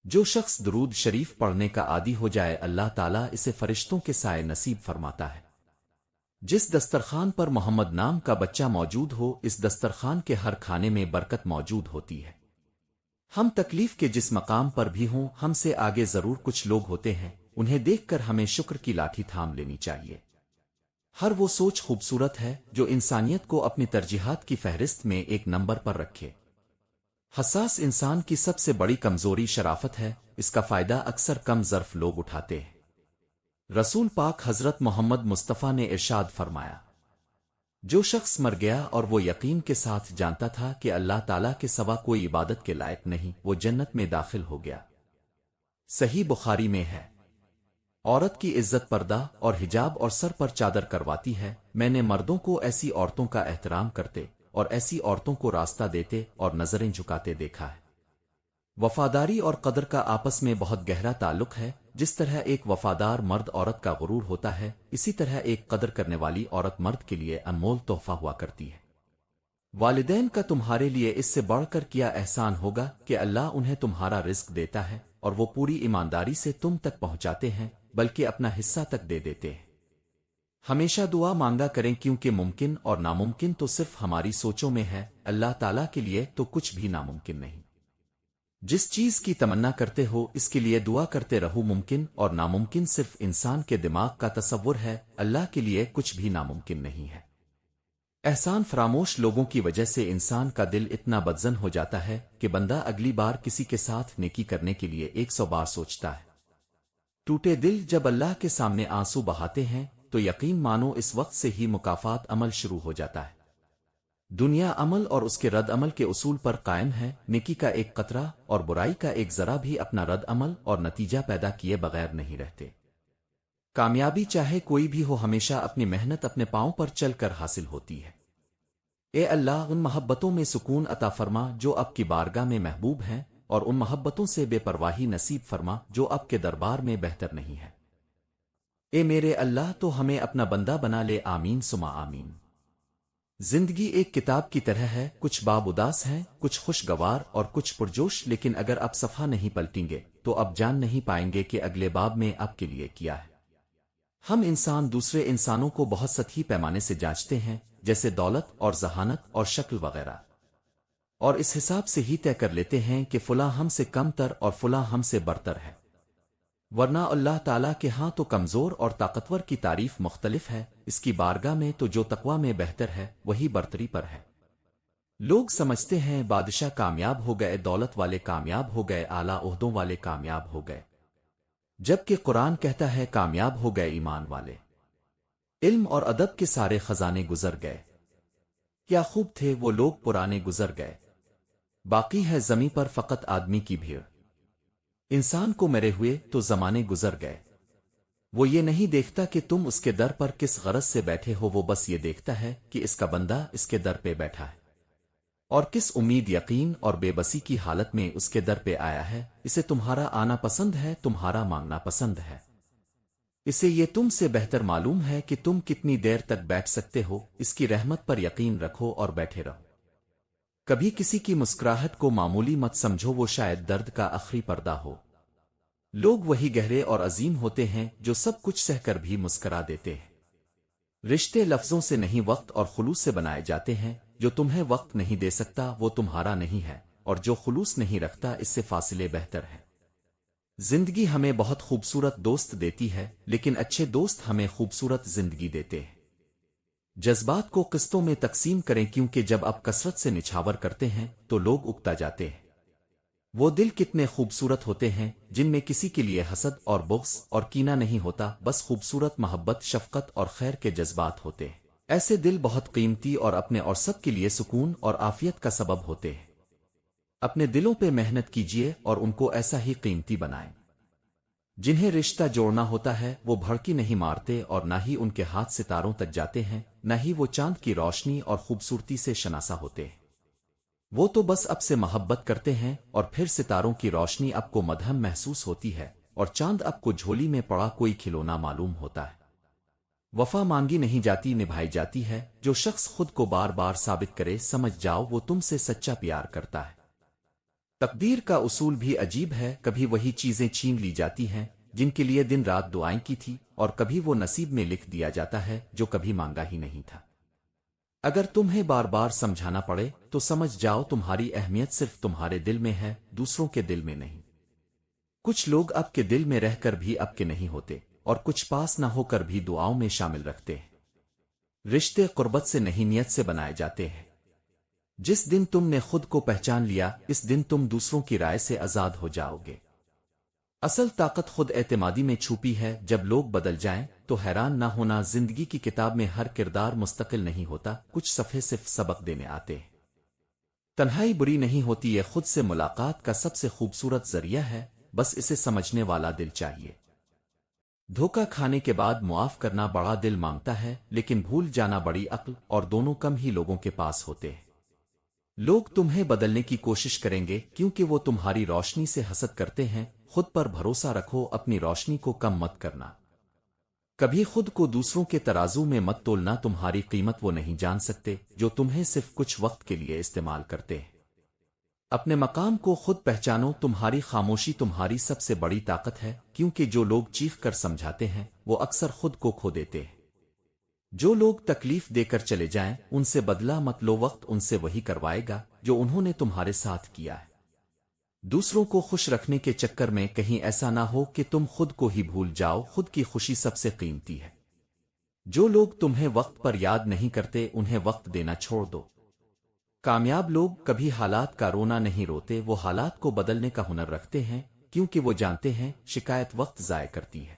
جو شخص درود شریف پڑھنے کا عادی ہو جائے اللہ تعالیٰ اسے فرشتوں کے سائے نصیب فرماتا ہے۔ جس دسترخوان پر محمد نام کا بچہ موجود ہو اس دسترخوان کے ہر کھانے میں برکت موجود ہوتی ہے۔ ہم تکلیف کے جس مقام پر بھی ہوں ہم سے آگے ضرور کچھ لوگ ہوتے ہیں، انہیں دیکھ کر ہمیں شکر کی لاٹھی تھام لینی چاہیے۔ ہر وہ سوچ خوبصورت ہے جو انسانیت کو اپنی ترجیحات کی فہرست میں ایک نمبر پر رکھے۔ حساس انسان کی سب سے بڑی کمزوری شرافت ہے، اس کا فائدہ اکثر کم ظرف لوگ اٹھاتے ہیں۔ رسول پاک حضرت محمد مصطفیٰ نے ارشاد فرمایا، جو شخص مر گیا اور وہ یقین کے ساتھ جانتا تھا کہ اللہ تعالیٰ کے سوا کوئی عبادت کے لائق نہیں، وہ جنت میں داخل ہو گیا۔ صحیح بخاری میں ہے، عورت کی عزت پردہ اور حجاب اور سر پر چادر کرواتی ہے۔ میں نے مردوں کو ایسی عورتوں کا احترام کرتے اور ایسی عورتوں کو راستہ دیتے اور نظریں جھکاتے دیکھا ہے۔ وفاداری اور قدر کا آپس میں بہت گہرا تعلق ہے۔ جس طرح ایک وفادار مرد عورت کا غرور ہوتا ہے، اسی طرح ایک قدر کرنے والی عورت مرد کے لیے انمول تحفہ ہوا کرتی ہے۔ والدین کا تمہارے لیے اس سے بڑھ کر کیا احسان ہوگا کہ اللہ انہیں تمہارا رزق دیتا ہے اور وہ پوری ایمانداری سے تم تک پہنچاتے ہیں، بلکہ اپنا حصہ تک دے دیتے ہیں۔ ہمیشہ دعا مانگا کریں کیونکہ ممکن اور ناممکن تو صرف ہماری سوچوں میں ہے، اللہ تعالیٰ کے لیے تو کچھ بھی ناممکن نہیں۔ جس چیز کی تمنا کرتے ہو اس کے لیے دعا کرتے رہو۔ ممکن اور ناممکن صرف انسان کے دماغ کا تصور ہے، اللہ کے لیے کچھ بھی ناممکن نہیں ہے۔ احسان فراموش لوگوں کی وجہ سے انسان کا دل اتنا بدزن ہو جاتا ہے کہ بندہ اگلی بار کسی کے ساتھ نیکی کرنے کے لیے 100 بار سوچتا ہے۔ ٹوٹے دل جب اللہ کے سامنے آنسو بہاتے ہیں تو یقین مانو اس وقت سے ہی مکافات عمل شروع ہو جاتا ہے۔ دنیا عمل اور اس کے رد عمل کے اصول پر قائم ہے۔ نیکی کا ایک قطرہ اور برائی کا ایک ذرہ بھی اپنا رد عمل اور نتیجہ پیدا کیے بغیر نہیں رہتے۔ کامیابی چاہے کوئی بھی ہو ہمیشہ اپنی محنت اپنے پاؤں پر چل کر حاصل ہوتی ہے۔ اے اللہ ان محبتوں میں سکون عطا فرما جو اب کی بارگاہ میں محبوب ہیں، اور ان محبتوں سے بے پرواہی نصیب فرما جو اب کے دربار میں بہتر نہیں ہے۔ اے میرے اللہ تو ہمیں اپنا بندہ بنا لے، آمین سما آمین۔ زندگی ایک کتاب کی طرح ہے، کچھ باب اداس ہیں، کچھ خوشگوار اور کچھ پرجوش، لیکن اگر آپ صفحہ نہیں پلٹیں گے تو اب جان نہیں پائیں گے کہ اگلے باب میں آپ کے لیے کیا ہے۔ ہم انسان دوسرے انسانوں کو بہت سطحی پیمانے سے جانچتے ہیں، جیسے دولت اور ذہانت اور شکل وغیرہ، اور اس حساب سے ہی طے کر لیتے ہیں کہ فلاں ہم سے کم تر اور فلاں ہم سے برتر ہے۔ ورنہ اللہ تعالیٰ کے ہاں تو کمزور اور طاقتور کی تعریف مختلف ہے، اس کی بارگاہ میں تو جو تقوی میں بہتر ہے وہی برتری پر ہے۔ لوگ سمجھتے ہیں بادشاہ کامیاب ہو گئے، دولت والے کامیاب ہو گئے، اعلیٰ عہدوں والے کامیاب ہو گئے، جبکہ قرآن کہتا ہے کامیاب ہو گئے ایمان والے۔ علم اور ادب کے سارے خزانے گزر گئے، کیا خوب تھے وہ لوگ پرانے گزر گئے، باقی ہے زمیں پر فقط آدمی کی بھیڑ۔ انسان کو مرے ہوئے تو زمانے گزر گئے، وہ یہ نہیں دیکھتا کہ تم اس کے در پر کس غرض سے بیٹھے ہو، وہ بس یہ دیکھتا ہے کہ اس کا بندہ اس کے در پہ بیٹھا ہے اور کس امید یقین اور بے بسی کی حالت میں اس کے در پہ آیا ہے۔ اسے تمہارا آنا پسند ہے، تمہارا مانگنا پسند ہے، اسے یہ تم سے بہتر معلوم ہے کہ تم کتنی دیر تک بیٹھ سکتے ہو۔ اس کی رحمت پر یقین رکھو اور بیٹھے رہو۔ کبھی کسی کی مسکراہٹ کو معمولی مت سمجھو، وہ شاید درد کا آخری پردہ ہو۔ لوگ وہی گہرے اور عظیم ہوتے ہیں جو سب کچھ سہ کر بھی مسکرا دیتے ہیں۔ رشتے لفظوں سے نہیں وقت اور خلوص سے بنائے جاتے ہیں، جو تمہیں وقت نہیں دے سکتا وہ تمہارا نہیں ہے، اور جو خلوص نہیں رکھتا اس سے فاصلے بہتر ہے۔ زندگی ہمیں بہت خوبصورت دوست دیتی ہے، لیکن اچھے دوست ہمیں خوبصورت زندگی دیتے ہیں۔ جذبات کو قسطوں میں تقسیم کریں، کیونکہ جب آپ کثرت سے نچھاور کرتے ہیں تو لوگ اکتا جاتے ہیں۔ وہ دل کتنے خوبصورت ہوتے ہیں جن میں کسی کے لیے حسد اور بغض اور کینہ نہیں ہوتا، بس خوبصورت محبت، شفقت اور خیر کے جذبات ہوتے ہیں۔ ایسے دل بہت قیمتی اور اپنے اور سب کے لیے سکون اور عافیت کا سبب ہوتے ہیں۔ اپنے دلوں پہ محنت کیجیے اور ان کو ایسا ہی قیمتی بنائیں۔ جنہیں رشتہ جوڑنا ہوتا ہے وہ بھڑکی نہیں مارتے، اور نہ ہی ان کے ہاتھ ستاروں تک جاتے ہیں، نہ ہی وہ چاند کی روشنی اور خوبصورتی سے شناسا ہوتے ہیں۔ وہ تو بس اب سے محبت کرتے ہیں، اور پھر ستاروں کی روشنی اب کو مدھم محسوس ہوتی ہے، اور چاند اب کو جھولی میں پڑا کوئی کھلونا معلوم ہوتا ہے۔ وفا مانگی نہیں جاتی، نبھائی جاتی ہے۔ جو شخص خود کو بار بار ثابت کرے، سمجھ جاؤ وہ تم سے سچا پیار کرتا ہے۔ تقدیر کا اصول بھی عجیب ہے، کبھی وہی چیزیں چھین لی جاتی ہیں جن کے لیے دن رات دعائیں کی تھی، اور کبھی وہ نصیب میں لکھ دیا جاتا ہے جو کبھی مانگا ہی نہیں تھا۔ اگر تمہیں بار بار سمجھانا پڑے تو سمجھ جاؤ تمہاری اہمیت صرف تمہارے دل میں ہے، دوسروں کے دل میں نہیں۔ کچھ لوگ اب کے دل میں رہ کر بھی اب کے نہیں ہوتے، اور کچھ پاس نہ ہو کر بھی دعاؤں میں شامل رکھتے ہیں۔ رشتے قربت سے نہیں نیت سے بنائے جاتے ہیں۔ جس دن تم نے خود کو پہچان لیا اس دن تم دوسروں کی رائے سے آزاد ہو جاؤ گے۔ اصل طاقت خود اعتمادی میں چھپی ہے، جب لوگ بدل جائیں تو حیران نہ ہونا، زندگی کی کتاب میں ہر کردار مستقل نہیں ہوتا، کچھ صفحے صرف سبق دینے آتے ہیں۔ تنہائی بری نہیں ہوتی، یہ خود سے ملاقات کا سب سے خوبصورت ذریعہ ہے، بس اسے سمجھنے والا دل چاہیے۔ دھوکہ کھانے کے بعد معاف کرنا بڑا دل مانگتا ہے، لیکن بھول جانا بڑی عقل، اور دونوں کم ہی لوگوں کے پاس ہوتے ہیں۔ لوگ تمہیں بدلنے کی کوشش کریں گے کیونکہ وہ تمہاری روشنی سے حسد کرتے ہیں، خود پر بھروسہ رکھو، اپنی روشنی کو کم مت کرنا۔ کبھی خود کو دوسروں کے ترازو میں مت تولنا، تمہاری قیمت وہ نہیں جان سکتے جو تمہیں صرف کچھ وقت کے لیے استعمال کرتے ہیں۔ اپنے مقام کو خود پہچانو، تمہاری خاموشی تمہاری سب سے بڑی طاقت ہے، کیونکہ جو لوگ چیخ کر سمجھاتے ہیں وہ اکثر خود کو کھو دیتے ہیں۔ جو لوگ تکلیف دے کر چلے جائیں ان سے بدلہ مت لو، وقت ان سے وہی کروائے گا جو انہوں نے تمہارے ساتھ کیا ہے۔ دوسروں کو خوش رکھنے کے چکر میں کہیں ایسا نہ ہو کہ تم خود کو ہی بھول جاؤ، خود کی خوشی سب سے قیمتی ہے۔ جو لوگ تمہیں وقت پر یاد نہیں کرتے انہیں وقت دینا چھوڑ دو۔ کامیاب لوگ کبھی حالات کا رونا نہیں روتے، وہ حالات کو بدلنے کا ہنر رکھتے ہیں، کیونکہ وہ جانتے ہیں شکایت وقت ضائع کرتی ہے۔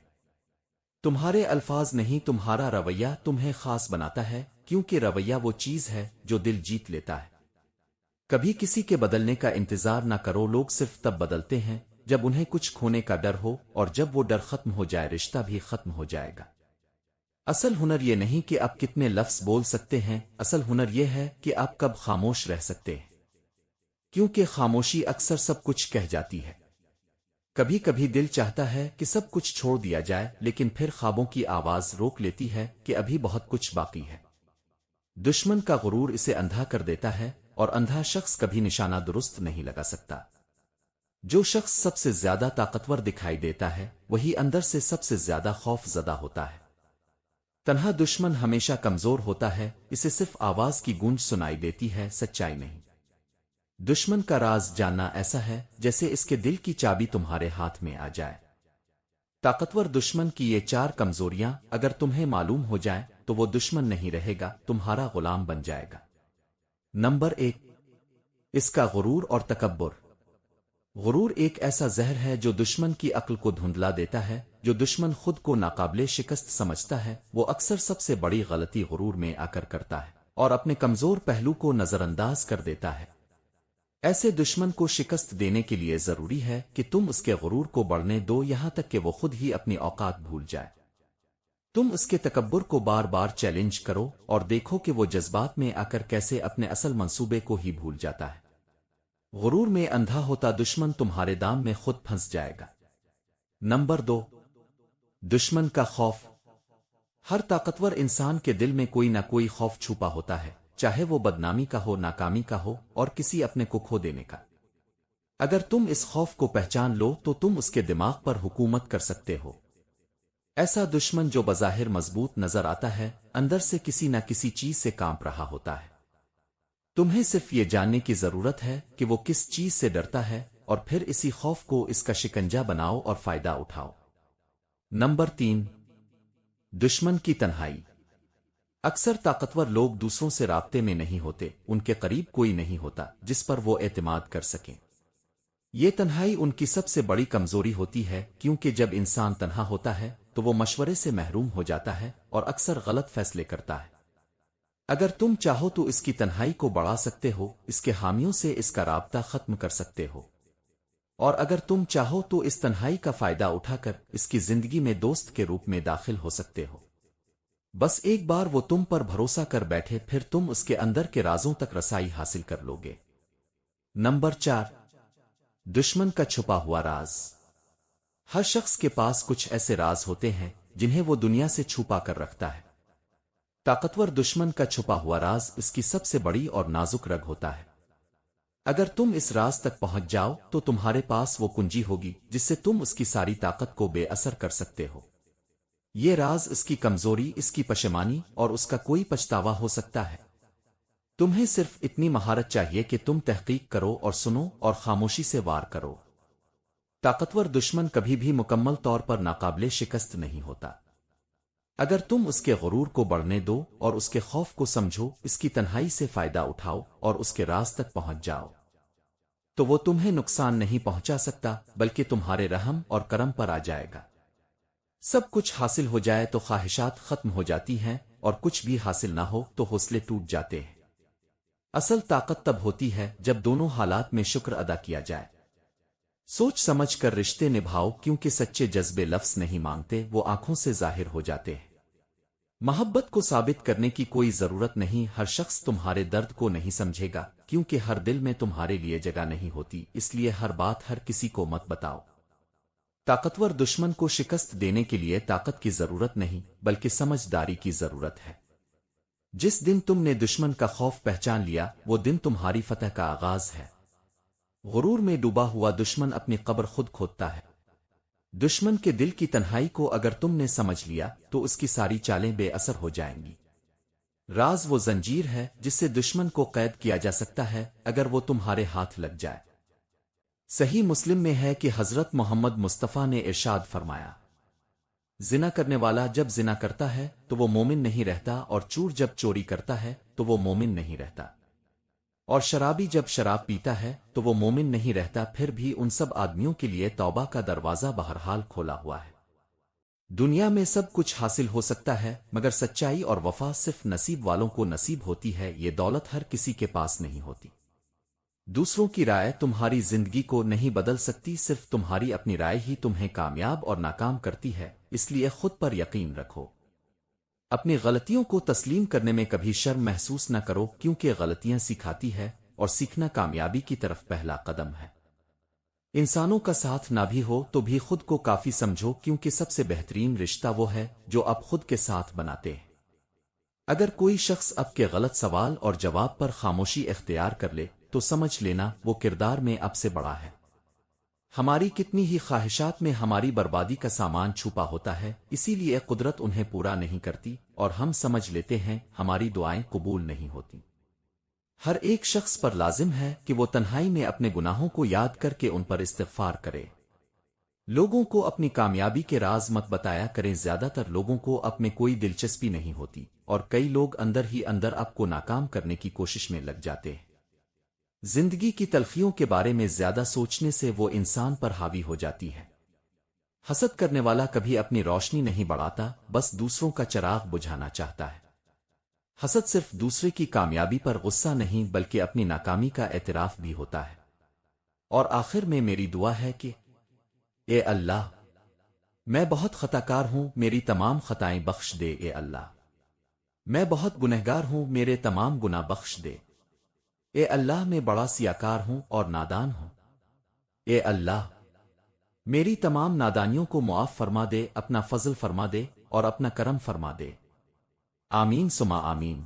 تمہارے الفاظ نہیں تمہارا رویہ تمہیں خاص بناتا ہے، کیونکہ رویہ وہ چیز ہے جو دل جیت لیتا ہے۔ کبھی کسی کے بدلنے کا انتظار نہ کرو، لوگ صرف تب بدلتے ہیں جب انہیں کچھ کھونے کا ڈر ہو، اور جب وہ ڈر ختم ہو جائے رشتہ بھی ختم ہو جائے گا۔ اصل ہنر یہ نہیں کہ آپ کتنے لفظ بول سکتے ہیں، اصل ہنر یہ ہے کہ آپ کب خاموش رہ سکتے ہیں، کیونکہ خاموشی اکثر سب کچھ کہہ جاتی ہے۔ کبھی کبھی دل چاہتا ہے کہ سب کچھ چھوڑ دیا جائے، لیکن پھر خوابوں کی آواز روک لیتی ہے کہ ابھی بہت کچھ باقی ہے۔ دشمن کا غرور اسے اندھا کر دیتا ہے، اور اندھا شخص کبھی نشانہ درست نہیں لگا سکتا۔ جو شخص سب سے زیادہ طاقتور دکھائی دیتا ہے وہی اندر سے سب سے زیادہ خوف زدہ ہوتا ہے۔ تنہا دشمن ہمیشہ کمزور ہوتا ہے، اسے صرف آواز کی گونج سنائی دیتی ہے، سچائی نہیں۔ دشمن کا راز جاننا ایسا ہے جیسے اس کے دل کی چابی تمہارے ہاتھ میں آ جائے۔ طاقتور دشمن کی یہ 4 کمزوریاں اگر تمہیں معلوم ہو جائیں تو وہ دشمن نہیں رہے گا، تمہارا غلام بن جائے گا۔ نمبر 1، اس کا غرور اور تکبر۔ غرور ایک ایسا زہر ہے جو دشمن کی عقل کو دھندلا دیتا ہے۔ جو دشمن خود کو ناقابل شکست سمجھتا ہے وہ اکثر سب سے بڑی غلطی غرور میں آ کر کرتا ہے، اور اپنے کمزور پہلو کو نظر انداز کر دیتا ہے۔ ایسے دشمن کو شکست دینے کے لیے ضروری ہے کہ تم اس کے غرور کو بڑھنے دو، یہاں تک کہ وہ خود ہی اپنی اوقات بھول جائے۔ تم اس کے تکبر کو بار بار چیلنج کرو اور دیکھو کہ وہ جذبات میں آ کر کیسے اپنے اصل منصوبے کو ہی بھول جاتا ہے۔ غرور میں اندھا ہوتا دشمن تمہارے دام میں خود پھنس جائے گا۔ نمبر 2، دشمن کا خوف۔ ہر طاقتور انسان کے دل میں کوئی نہ کوئی خوف چھپا ہوتا ہے، چاہے وہ بدنامی کا ہو، ناکامی کا ہو، اور کسی اپنے کو کھو دینے کا۔ اگر تم اس خوف کو پہچان لو تو تم اس کے دماغ پر حکومت کر سکتے ہو۔ ایسا دشمن جو بظاہر مضبوط نظر آتا ہے اندر سے کسی نہ کسی چیز سے کانپ رہا ہوتا ہے۔ تمہیں صرف یہ جاننے کی ضرورت ہے کہ وہ کس چیز سے ڈرتا ہے، اور پھر اسی خوف کو اس کا شکنجہ بناؤ اور فائدہ اٹھاؤ۔ نمبر 3، دشمن کی تنہائی۔ اکثر طاقتور لوگ دوسروں سے رابطے میں نہیں ہوتے، ان کے قریب کوئی نہیں ہوتا جس پر وہ اعتماد کر سکیں۔ یہ تنہائی ان کی سب سے بڑی کمزوری ہوتی ہے، کیونکہ جب انسان تنہا ہوتا ہے تو وہ مشورے سے محروم ہو جاتا ہے اور اکثر غلط فیصلے کرتا ہے۔ اگر تم چاہو تو اس کی تنہائی کو بڑھا سکتے ہو، اس کے حامیوں سے اس کا رابطہ ختم کر سکتے ہو، اور اگر تم چاہو تو اس تنہائی کا فائدہ اٹھا کر اس کی زندگی میں دوست کے روپ میں داخل ہو سکتے ہو۔ بس ایک بار وہ تم پر بھروسہ کر بیٹھے، پھر تم اس کے اندر کے رازوں تک رسائی حاصل کر لو گے۔ نمبر 4، دشمن کا چھپا ہوا راز۔ ہر شخص کے پاس کچھ ایسے راز ہوتے ہیں جنہیں وہ دنیا سے چھپا کر رکھتا ہے۔ طاقتور دشمن کا چھپا ہوا راز اس کی سب سے بڑی اور نازک رگ ہوتا ہے۔ اگر تم اس راز تک پہنچ جاؤ تو تمہارے پاس وہ کنجی ہوگی جس سے تم اس کی ساری طاقت کو بے اثر کر سکتے ہو۔ یہ راز اس کی کمزوری، اس کی پشیمانی اور اس کا کوئی پچھتاوا ہو سکتا ہے۔ تمہیں صرف اتنی مہارت چاہیے کہ تم تحقیق کرو اور سنو اور خاموشی سے وار کرو۔ طاقتور دشمن کبھی بھی مکمل طور پر ناقابل شکست نہیں ہوتا۔ اگر تم اس کے غرور کو بڑھنے دو اور اس کے خوف کو سمجھو، اس کی تنہائی سے فائدہ اٹھاؤ اور اس کے راز تک پہنچ جاؤ، تو وہ تمہیں نقصان نہیں پہنچا سکتا بلکہ تمہارے رحم اور کرم پر آ جائے گا۔ سب کچھ حاصل ہو جائے تو خواہشات ختم ہو جاتی ہیں، اور کچھ بھی حاصل نہ ہو تو حوصلے ٹوٹ جاتے ہیں۔ اصل طاقت تب ہوتی ہے جب دونوں حالات میں شکر ادا کیا جائے۔ سوچ سمجھ کر رشتے نبھاؤ، کیونکہ سچے جذبے لفظ نہیں مانگتے، وہ آنکھوں سے ظاہر ہو جاتے ہیں۔ محبت کو ثابت کرنے کی کوئی ضرورت نہیں، ہر شخص تمہارے درد کو نہیں سمجھے گا، کیونکہ ہر دل میں تمہارے لیے جگہ نہیں ہوتی، اس لیے ہر بات ہر کسی کو مت بتاؤ۔ طاقتور دشمن کو شکست دینے کے لیے طاقت کی ضرورت نہیں بلکہ سمجھداری کی ضرورت ہے۔ جس دن تم نے دشمن کا خوف پہچان لیا، وہ دن تمہاری فتح کا آغاز ہے۔ غرور میں ڈوبا ہوا دشمن اپنی قبر خود کھودتا ہے۔ دشمن کے دل کی تنہائی کو اگر تم نے سمجھ لیا تو اس کی ساری چالیں بے اثر ہو جائیں گی۔ راز وہ زنجیر ہے جس سے دشمن کو قید کیا جا سکتا ہے اگر وہ تمہارے ہاتھ لگ جائے۔ صحیح مسلم میں ہے کہ حضرت محمد مصطفیٰ نے ارشاد فرمایا، زنا کرنے والا جب زنا کرتا ہے تو وہ مومن نہیں رہتا، اور چور جب چوری کرتا ہے تو وہ مومن نہیں رہتا، اور شرابی جب شراب پیتا ہے تو وہ مومن نہیں رہتا۔ پھر بھی ان سب آدمیوں کے لیے توبہ کا دروازہ بہرحال کھولا ہوا ہے۔ دنیا میں سب کچھ حاصل ہو سکتا ہے مگر سچائی اور وفا صرف نصیب والوں کو نصیب ہوتی ہے، یہ دولت ہر کسی کے پاس نہیں ہوتی۔ دوسروں کی رائے تمہاری زندگی کو نہیں بدل سکتی، صرف تمہاری اپنی رائے ہی تمہیں کامیاب اور ناکام کرتی ہے، اس لیے خود پر یقین رکھو۔ اپنی غلطیوں کو تسلیم کرنے میں کبھی شرم محسوس نہ کرو، کیونکہ غلطیاں سکھاتی ہے اور سیکھنا کامیابی کی طرف پہلا قدم ہے۔ انسانوں کا ساتھ نہ بھی ہو تو بھی خود کو کافی سمجھو، کیونکہ سب سے بہترین رشتہ وہ ہے جو اب خود کے ساتھ بناتے ہیں۔ اگر کوئی شخص اب کے غلط سوال اور جواب پر خاموشی اختیار کر لے تو سمجھ لینا وہ کردار میں اب سے بڑا ہے۔ ہماری کتنی ہی خواہشات میں ہماری بربادی کا سامان چھپا ہوتا ہے، اسی لیے قدرت انہیں پورا نہیں کرتی اور ہم سمجھ لیتے ہیں ہماری دعائیں قبول نہیں ہوتی۔ ہر ایک شخص پر لازم ہے کہ وہ تنہائی میں اپنے گناہوں کو یاد کر کے ان پر استغفار کرے۔ لوگوں کو اپنی کامیابی کے راز مت بتایا کریں، زیادہ تر لوگوں کو اب میں کوئی دلچسپی نہیں ہوتی، اور کئی لوگ اندر ہی اندر آپ کو ناکام کرنے کی کوشش میں لگ جاتے ہیں۔ زندگی کی تلخیوں کے بارے میں زیادہ سوچنے سے وہ انسان پر حاوی ہو جاتی ہے۔ حسد کرنے والا کبھی اپنی روشنی نہیں بڑھاتا، بس دوسروں کا چراغ بجھانا چاہتا ہے۔ حسد صرف دوسرے کی کامیابی پر غصہ نہیں بلکہ اپنی ناکامی کا اعتراف بھی ہوتا ہے۔ اور آخر میں میری دعا ہے کہ اے اللہ، میں بہت خطا کار ہوں، میری تمام خطائیں بخش دے۔ اے اللہ، میں بہت گنہگار ہوں، میرے تمام گناہ بخش دے۔ اے اللہ، میں بڑا سیاکار ہوں اور نادان ہوں۔ اے اللہ، میری تمام نادانیوں کو معاف فرما دے، اپنا فضل فرما دے اور اپنا کرم فرما دے۔ آمین ثم آمین۔